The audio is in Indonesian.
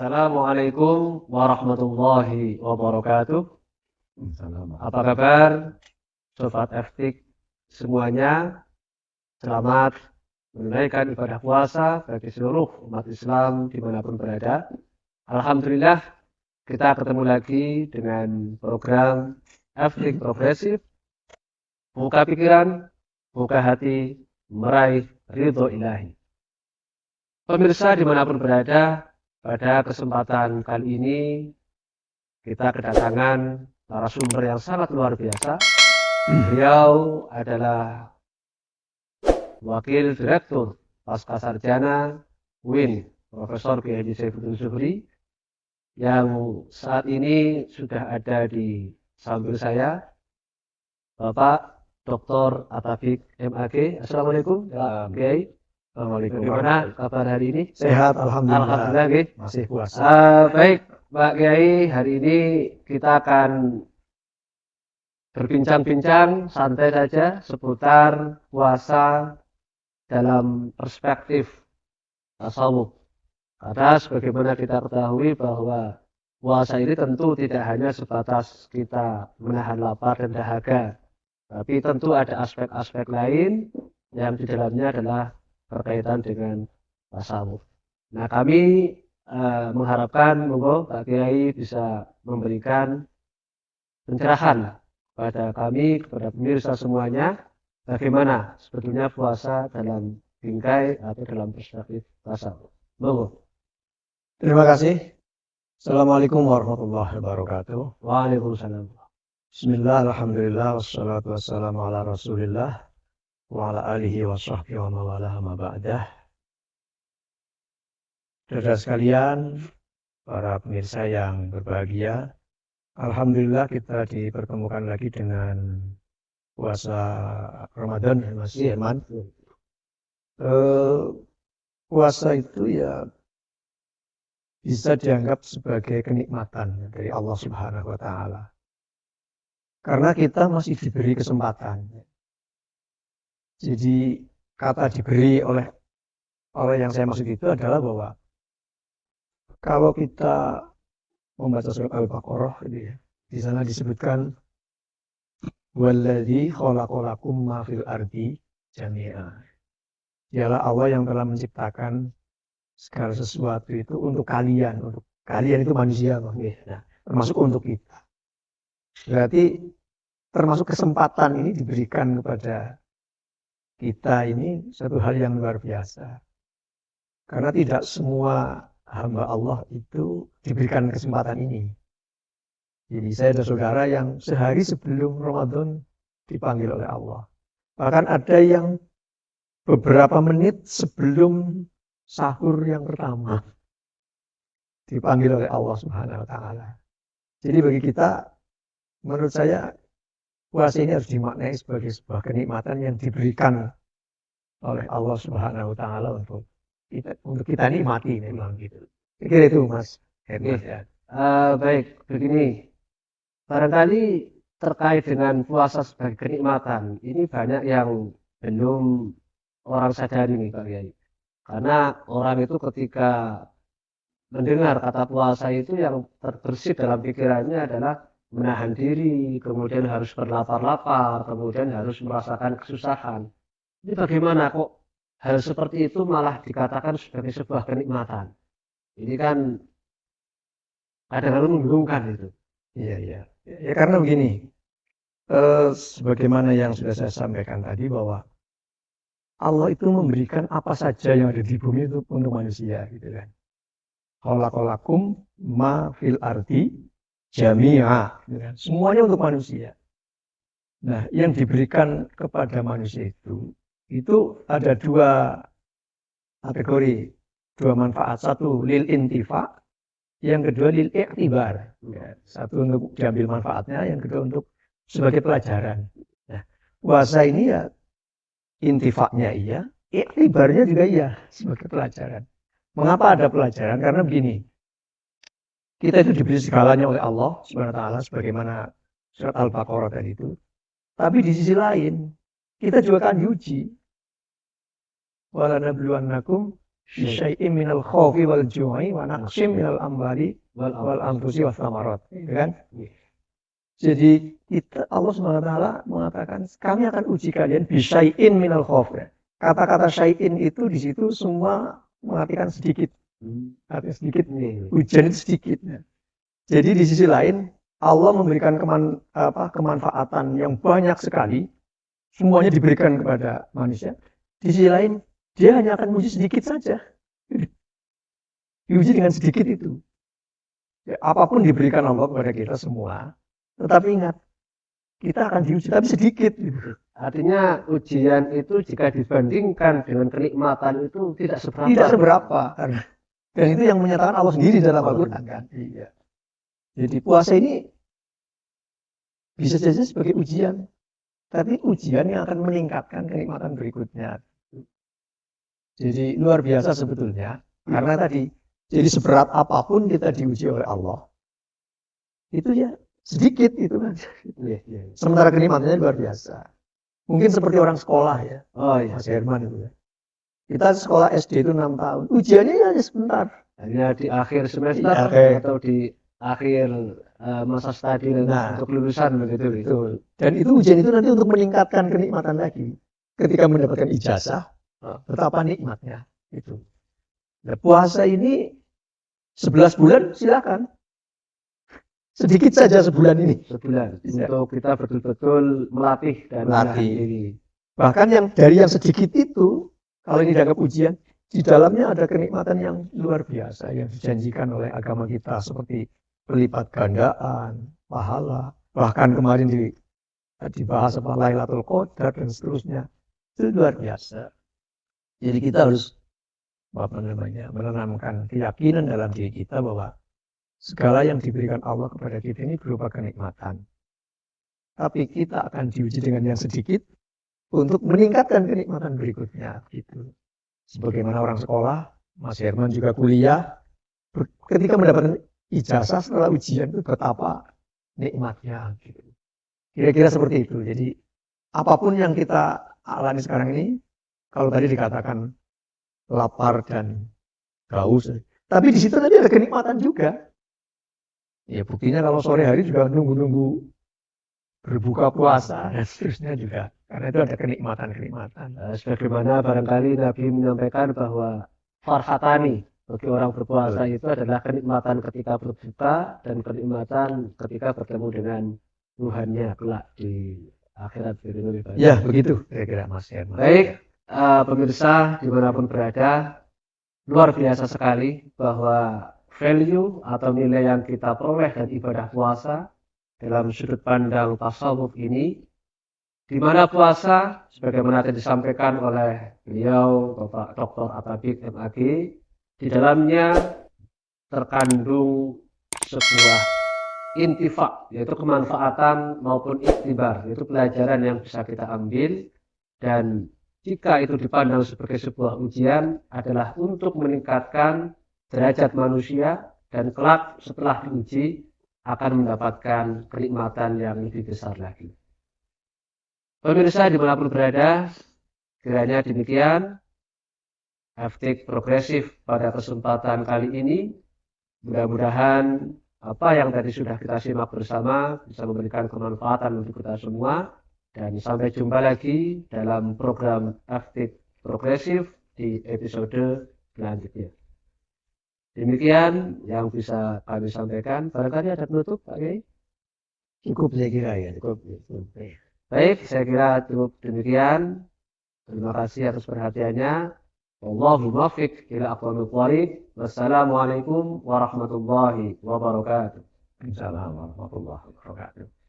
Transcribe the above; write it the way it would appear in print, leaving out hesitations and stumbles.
Assalamualaikum warahmatullahi wabarakatuh. Apa kabar Sobat Eftik semuanya? Selamat menunaikan ibadah puasa bagi seluruh umat Islam dimanapun berada. Alhamdulillah kita ketemu lagi dengan program Eftik Progresif. Buka pikiran, buka hati, meraih ridho ilahi. Pemirsa dimanapun berada, pada kesempatan kali ini kita kedatangan narasumber yang sangat luar biasa. Beliau adalah Wakil Direktur Pascasarjana UIN, Profesor Kiai Saifuddin Zuhri, yang saat ini sudah ada di samping saya, Bapak Dr. Attabik MAG. Assalamualaikum, Pak Kiai. Bagaimana kabar hari ini? Sehat, alhamdulillah. Alhamdulillah, masih puasa. Baik, Pak Kiai, hari ini kita akan berbincang-bincang santai saja seputar puasa dalam perspektif tasawuf. Karena sebagaimana kita ketahui bahwa puasa ini tentu tidak hanya sebatas kita menahan lapar dan dahaga, tapi tentu ada aspek-aspek lain yang di dalamnya adalah berkaitan dengan tasawuf. Nah, kami mengharapkan monggo Pak Kiai bisa memberikan pencerahan kepada kami, kepada pemirsa semuanya, bagaimana sebetulnya puasa dalam bingkai atau dalam perspektif tasawuf. Monggo. Terima kasih. Assalamualaikum warahmatullahi wabarakatuh. Waalaikumsalam. Bismillah, alhamdulillah, wassalatu wassalamu ala rasulillah wa ala alihi wa sahbihi wa mawalah ma ba'dah. Saudara sekalian, para pemirsa yang berbahagia, alhamdulillah kita dipertemukan lagi dengan puasa Ramadan, Mas Herman. Puasa itu ya bisa dianggap sebagai kenikmatan dari Allah Subhanahu wa Ta'ala, karena kita masih diberi kesempatan. Jadi kata diberi oleh yang saya maksud itu adalah bahwa kalau kita membaca surat Al-Baqarah, di sana disebutkan walladzi khalaqalakum ma fil ardi jami'a. Dialah Allah yang telah menciptakan segala sesuatu itu untuk kalian itu manusia, nah, termasuk untuk kita. Berarti termasuk kesempatan ini diberikan kepada kita, ini satu hal yang luar biasa, karena tidak semua hamba Allah itu diberikan kesempatan ini. Jadi saya ada saudara yang sehari sebelum Ramadan dipanggil oleh Allah, bahkan ada yang beberapa menit sebelum sahur yang pertama dipanggil oleh Allah Subhanahu wa Ta'ala. Jadi bagi kita, menurut saya, puasa ini harus dimaknai sebagai sebuah kenikmatan yang diberikan oleh Allah Subhanahu wa Ta'ala untuk kita nikmati, memang gitu. Kira itu, Mas Herman. Ya. Baik, begini. Barangkali terkait dengan puasa sebagai kenikmatan, ini banyak yang belum orang sadari nih Pak Kiai. Karena orang itu ketika mendengar kata puasa itu yang terbersit dalam pikirannya adalah menahan diri, kemudian harus berlapar-lapar, kemudian harus merasakan kesusahan. Ini bagaimana kok hal seperti itu malah dikatakan sebagai sebuah kenikmatan? Ini kan kadang-kadang membingungkan itu. Iya. Ya karena begini, sebagaimana yang sudah saya sampaikan tadi, bahwa Allah itu memberikan apa saja yang ada di bumi itu untuk manusia, gitu kan. Khalaqalakum ma fil ardi jami'a, gitu kan. Semuanya untuk manusia. Nah, yang diberikan kepada manusia itu ada dua kategori, dua manfaat. Satu lil intifa, yang kedua lil i'tibar. Ya, satu untuk diambil manfaatnya, yang kedua untuk sebagai pelajaran. Nah, puasa ini ya intifaknya iya, i'tibarnya juga iya, sebagai pelajaran. Mengapa ada pelajaran? Karena begini, kita itu diberi segalanya oleh Allah Subhanahu wa Ta'ala, sebagaimana surat Al-Baqarah tadi itu. Tapi di sisi lain, kita juga akan diuji. Walanabluwannakum bisyai'in minal khaufi wal ju'i wa naqsim minal amwali wal anfusi was samarat. Gitu kan? Jadi Allah SWT mengatakan kami akan uji kalian bisyai'in minal khauf. Kata-kata syai'in itu di situ semua mengartikan sedikit. Artinya sedikit. Ujian itu sedikit. Jadi di sisi lain Allah memberikan kemanfaatan yang banyak sekali. Semuanya diberikan kepada manusia. Di sisi lain dia hanya akan menguji sedikit saja. Diuji dengan sedikit itu. Ya, apapun diberikan Allah kepada kita semua. Tetapi ingat, kita akan diuji, tapi sedikit. Artinya ujian itu jika dibandingkan dengan kenikmatan itu tidak seberapa. Tidak seberapa. Dan itu yang menyatakan Allah sendiri dalam Al-Quran kan. Iya. Jadi puasa ini bisa saja sebagai ujian. Tapi ujian yang akan meningkatkan kenikmatan berikutnya. Jadi luar biasa sebetulnya. Karena tadi, jadi seberat apapun kita diuji oleh Allah. Itu ya sedikit itu kan. Sementara kenikmatannya luar biasa. Mungkin seperti orang sekolah ya. Oh iya. Mas Herman itu ya. Kita sekolah SD itu 6 tahun. Ujiannya hanya sebentar. Hanya di akhir semester atau di akhir masa studi untuk lulusan begitu. Betul. Dan itu ujian itu nanti untuk meningkatkan kenikmatan lagi. Ketika mendapatkan ijazah, betapa nikmatnya itu. Nah, puasa ini 11 bulan silakan. Sedikit saja sebulan ini. Sebulan. Untuk kita betul-betul melatih dan menahan diri. Bahkan yang dari yang sedikit itu, kalau ini dianggap ujian, di dalamnya ada kenikmatan yang luar biasa yang dijanjikan oleh agama kita seperti pelipat gandaan, pahala, bahkan kemarin dibahas apa Lailatul Qadar dan seterusnya. Itu luar biasa. Jadi kita harus menanamkan keyakinan dalam diri kita bahwa segala yang diberikan Allah kepada kita ini berupa kenikmatan. Tapi kita akan diuji dengan yang sedikit untuk meningkatkan kenikmatan berikutnya. Gitu. Sebagaimana orang sekolah, Mas Herman juga kuliah, ketika mendapatkan ijazah setelah ujian itu betapa nikmatnya. Gitu. Kira-kira seperti itu. Jadi apapun yang kita alami sekarang ini, kalau tadi dikatakan lapar dan haus, tapi di situ nanti ada kenikmatan juga. Ya buktinya kalau sore hari juga nunggu-nunggu berbuka puasa dan seterusnya juga. Karena itu ada kenikmatan-kenikmatan. Sebagaimana barangkali Nabi menyampaikan bahwa farhatani bagi orang berpuasa itu adalah kenikmatan ketika berbuka dan kenikmatan ketika bertemu dengan Tuhannya kelak di akhirat. Ya begitu kira-kira Mas Herman. Baik, pemirsa dimanapun berada, luar biasa sekali bahwa value atau nilai yang kita peroleh dari ibadah puasa dalam sudut pandang tasawuf ini, di mana puasa sebagaimana tadi disampaikan oleh beliau Bapak Dr. Atabik MAG, di dalamnya terkandung sebuah intifak, yaitu kemanfaatan maupun iktibar, yaitu pelajaran yang bisa kita ambil, dan jika itu dipandang sebagai sebuah ujian adalah untuk meningkatkan derajat manusia dan kelak setelah diuji akan mendapatkan kenikmatan yang lebih besar lagi. Pemirsa dimanapun berada, kiranya demikian FTIK Progresif pada kesempatan kali ini. Mudah-mudahan apa yang tadi sudah kita simak bersama bisa memberikan kemanfaatan untuk kita semua, dan sampai jumpa lagi dalam program FTIK Progresif di episode selanjutnya. Demikian yang bisa kami sampaikan. Barangkali ada penutup, Pak Kiai? Cukup saya kira ya. Cukup. Baik, saya kira cukup demikian. Terima kasih atas perhatiannya. Wallahu muwaffiq ila aqwamit thoriq. Wassalamualaikum warahmatullahi wabarakatuh. Assalamualaikum warahmatullahi wabarakatuh.